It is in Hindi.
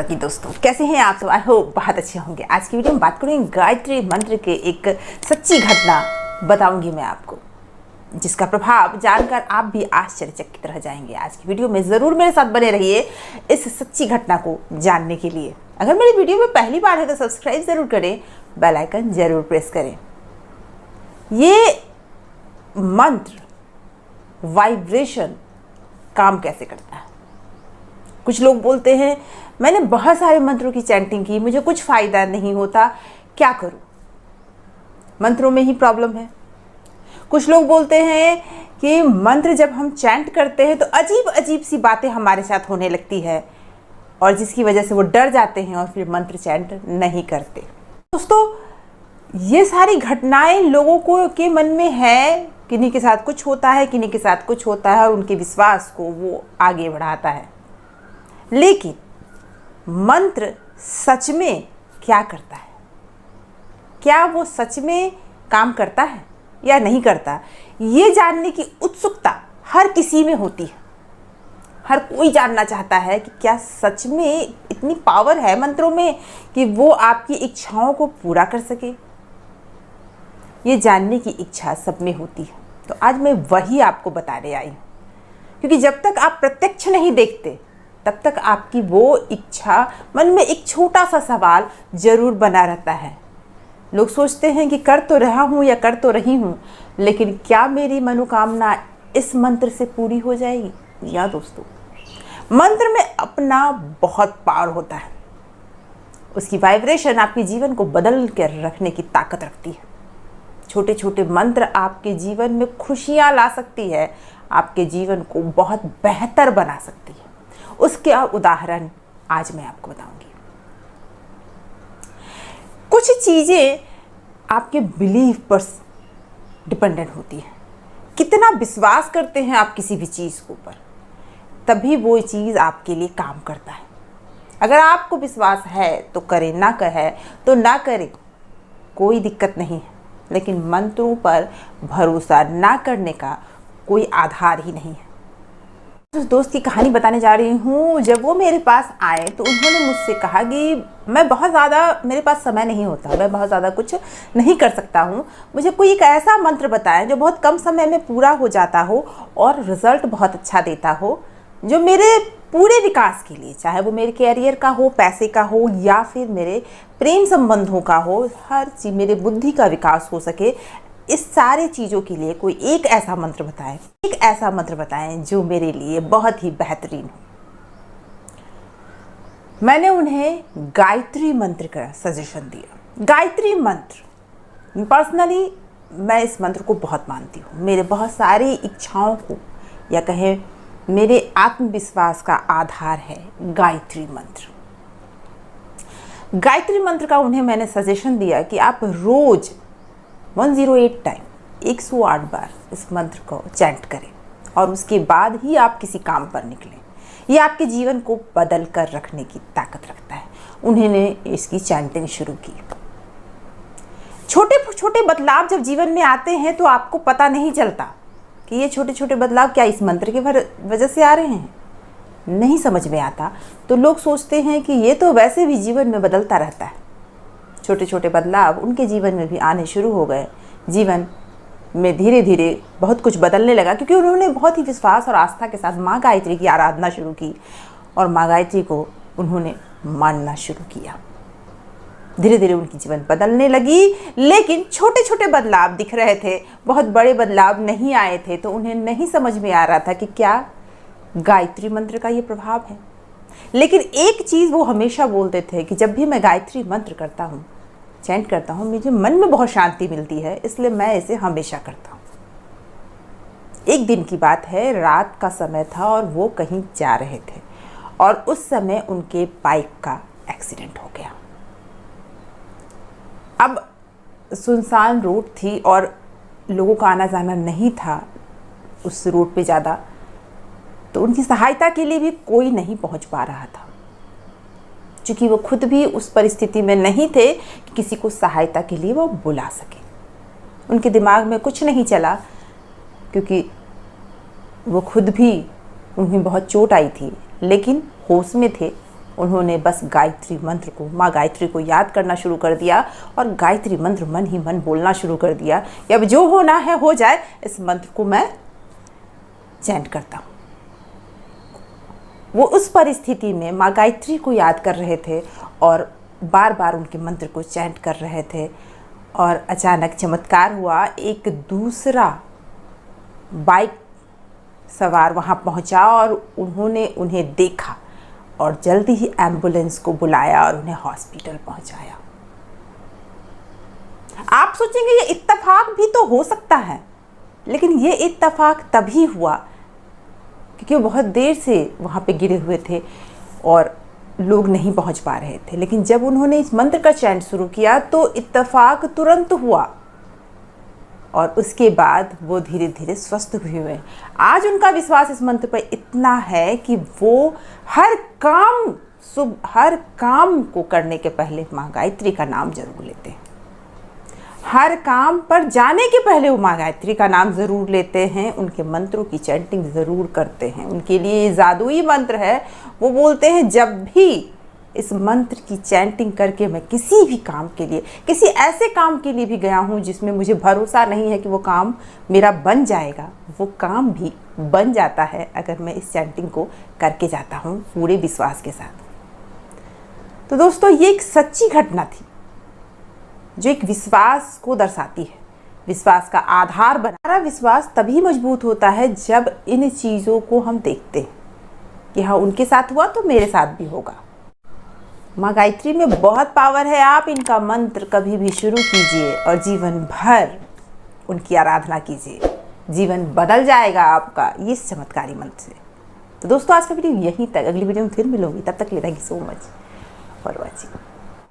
कि दोस्तों कैसे हैं आप सब। आई होप बहुत अच्छे होंगे। आज की वीडियो में बात करेंगे गायत्री मंत्र के एक सच्ची घटना बताऊंगी मैं आपको, जिसका प्रभाव जानकर आप भी आश्चर्यचकित रह जाएंगे। आज की वीडियो में ज़रूर मेरे साथ बने रहिए इस सच्ची घटना को जानने के लिए। अगर मेरी वीडियो में पहली बार है तो सब्सक्राइब ज़रूर करें, बेल आइकन ज़रूर प्रेस करें। ये मंत्र वाइब्रेशन काम कैसे करता है? कुछ लोग बोलते हैं मैंने बहुत सारे मंत्रों की चैंटिंग की, मुझे कुछ फ़ायदा नहीं होता, क्या करूं? मंत्रों में ही प्रॉब्लम है। कुछ लोग बोलते हैं कि मंत्र जब हम चैंट करते हैं तो अजीब अजीब सी बातें हमारे साथ होने लगती है और जिसकी वजह से वो डर जाते हैं और फिर मंत्र चैंट नहीं करते। दोस्तों, ये सारी घटनाएं लोगों को के मन में है, किन्हीं के साथ कुछ होता है, किन्हीं के साथ कुछ होता है और उनके विश्वास को वो आगे बढ़ाता है। लेकिन मंत्र सच में क्या करता है? क्या वो सच में काम करता है या नहीं करता? ये जानने की उत्सुकता हर किसी में होती है। हर कोई जानना चाहता है कि क्या सच में इतनी पावर है मंत्रों में कि वो आपकी इच्छाओं को पूरा कर सके। ये जानने की इच्छा सब में होती है। तो आज मैं वही आपको बताने आई हूँ, क्योंकि जब तक आप प्रत्यक्ष नहीं देखते तब तक आपकी वो इच्छा मन में एक छोटा सा सवाल जरूर बना रहता है। लोग सोचते हैं कि कर तो रहा हूँ या कर तो रही हूँ, लेकिन क्या मेरी मनोकामना इस मंत्र से पूरी हो जाएगी? या दोस्तों, मंत्र में अपना बहुत पावर होता है। उसकी वाइब्रेशन आपके जीवन को बदल कर रखने की ताकत रखती है। छोटे छोटे मंत्र आपके जीवन में खुशियाँ ला सकती है, आपके जीवन को बहुत बेहतर बना सकती है। उसके उदाहरण आज मैं आपको बताऊंगी। कुछ चीज़ें आपके बिलीफ पर डिपेंडेंट होती हैं। कितना विश्वास करते हैं आप किसी भी चीज़ के ऊपर, तभी वो चीज़ आपके लिए काम करता है। अगर आपको विश्वास है तो करें, ना कहे तो ना करें, कोई दिक्कत नहीं है। लेकिन मंत्रों पर भरोसा ना करने का कोई आधार ही नहीं है। उस दोस्त की कहानी बताने जा रही हूँ। जब वो मेरे पास आए तो उन्होंने मुझसे कहा कि मैं बहुत ज़्यादा, मेरे पास समय नहीं होता, मैं बहुत ज़्यादा कुछ नहीं कर सकता हूँ, मुझे कोई एक ऐसा मंत्र बताएं जो बहुत कम समय में पूरा हो जाता हो और रिज़ल्ट बहुत अच्छा देता हो, जो मेरे पूरे विकास के लिए, चाहे वो मेरे कैरियर का हो, पैसे का हो या फिर मेरे प्रेम संबंधों का हो, हर चीज़, मेरे बुद्धि का विकास हो सके, इस सारी चीज़ों के लिए कोई एक ऐसा मंत्र बताएं, एक ऐसा मंत्र बताएं जो मेरे लिए बहुत ही बेहतरीन हो। मैंने उन्हें गायत्री मंत्र का सजेशन दिया। गायत्री मंत्र, पर्सनली मैं इस मंत्र को बहुत मानती हूँ। मेरे बहुत सारी इच्छाओं को या कहें मेरे आत्मविश्वास का आधार है गायत्री मंत्र। गायत्री मंत्र का उन्हें मैंने सजेशन दिया कि आप रोज़ 108 टाइम, 108 बार इस मंत्र को चैंट करें और उसके बाद ही आप किसी काम पर निकलें। ये आपके जीवन को बदल कर रखने की ताकत रखता है। उन्होंने इसकी चैंटिंग शुरू की। छोटे छोटे बदलाव जब जीवन में आते हैं तो आपको पता नहीं चलता कि ये छोटे छोटे बदलाव क्या इस मंत्र की वजह से आ रहे हैं, नहीं समझ में आता। तो लोग सोचते हैं कि ये तो वैसे भी जीवन में बदलता रहता है। छोटे छोटे बदलाव उनके जीवन में भी आने शुरू हो गए। जीवन में धीरे धीरे बहुत कुछ बदलने लगा, क्योंकि उन्होंने बहुत ही विश्वास और आस्था के साथ माँ गायत्री की आराधना शुरू की और माँ गायत्री को उन्होंने मानना शुरू किया। धीरे धीरे उनकी जीवन बदलने लगी, लेकिन छोटे छोटे बदलाव दिख रहे थे, बहुत बड़े बदलाव नहीं आए थे। तो उन्हें नहीं समझ में आ रहा था कि क्या गायत्री मंत्र का ये प्रभाव है। लेकिन एक चीज़ वो हमेशा बोलते थे कि जब भी मैं गायत्री मंत्र करता हूँ, चैंट करता हूँ, मुझे मन में बहुत शांति मिलती है, इसलिए मैं इसे हमेशा करता हूँ। एक दिन की बात है, रात का समय था और वो कहीं जा रहे थे और उस समय उनके बाइक का एक्सीडेंट हो गया। अब सुनसान रोड थी और लोगों का आना जाना नहीं था उस रोड पे ज़्यादा, तो उनकी सहायता के लिए भी कोई नहीं पहुंच पा रहा था, क्योंकि वो खुद भी उस परिस्थिति में नहीं थे कि किसी को सहायता के लिए वो बुला सके। उनके दिमाग में कुछ नहीं चला, क्योंकि वो खुद भी, उन्हें बहुत चोट आई थी, लेकिन होश में थे उन्होंने बस गायत्री मंत्र को, माँ गायत्री को याद करना शुरू कर दिया और गायत्री मंत्र मन ही मन बोलना शुरू कर दिया। अब जो होना है हो जाए, इस मंत्र को मैं चैंट करता हूँ। वो उस परिस्थिति में माँ गायत्री को याद कर रहे थे और बार बार उनके मंत्र को चैंट कर रहे थे और अचानक चमत्कार हुआ। एक दूसरा बाइक सवार वहाँ पहुँचा और उन्होंने उन्हें देखा और जल्दी ही एम्बुलेंस को बुलाया और उन्हें हॉस्पिटल पहुँचाया। आप सोचेंगे ये इत्तेफाक भी तो हो सकता है, लेकिन ये इत्तेफाक तभी हुआ क्योंकि वो बहुत देर से वहाँ पे गिरे हुए थे और लोग नहीं पहुँच पा रहे थे। लेकिन जब उन्होंने इस मंत्र का चैंट शुरू किया तो इत्तेफाक तुरंत हुआ और उसके बाद वो धीरे धीरे स्वस्थ भी हुए। आज उनका विश्वास इस मंत्र पर इतना है कि वो हर काम को करने के पहले माँ गायत्री का नाम जरूर लेते हैं। हर काम पर जाने के पहले वो माँ गायत्री का नाम ज़रूर लेते हैं, उनके मंत्रों की चैंटिंग ज़रूर करते हैं। उनके लिए ये जादुई मंत्र है। वो बोलते हैं जब भी इस मंत्र की चैंटिंग करके मैं किसी भी काम के लिए, किसी ऐसे काम के लिए भी गया हूँ जिसमें मुझे भरोसा नहीं है कि वो काम मेरा बन जाएगा, वो काम भी बन जाता है अगर मैं इस चैंटिंग को करके जाता हूँ पूरे विश्वास के साथ। तो दोस्तों, ये एक सच्ची घटना थी जो एक विश्वास को दर्शाती है, विश्वास का आधार बना। हमारा विश्वास तभी मजबूत होता है जब इन चीज़ों को हम देखते हैं कि हाँ, उनके साथ हुआ तो मेरे साथ भी होगा। माँ गायत्री में बहुत पावर है। आप इनका मंत्र कभी भी शुरू कीजिए और जीवन भर उनकी आराधना कीजिए, जीवन बदल जाएगा आपका इस चमत्कारी मंत्र से। तो दोस्तों, आज का वीडियो यहीं तक। अगली वीडियो में फिर मिलूंगी, तब तक के लिए thank you so much for watching.